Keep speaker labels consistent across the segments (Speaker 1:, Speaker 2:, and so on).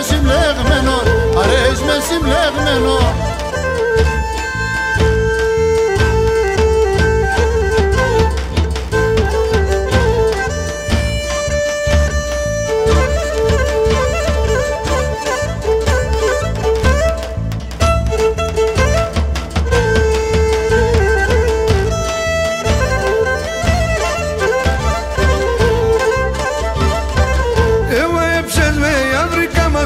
Speaker 1: συμπλεγμένο, αρέσει με συμπλεγμένο.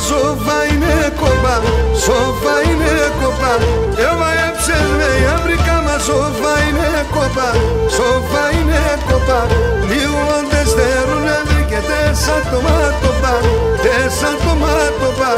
Speaker 2: Σοφά είναι κόπα, σοφά είναι κόπα. Έβα έψες με η αύρικα μας. Σοφά είναι κόπα, σοφά είναι κόπα. Λίγο δεν στερούν και τέσσερα το μάτωπα, τέσσερα το μάτωπα.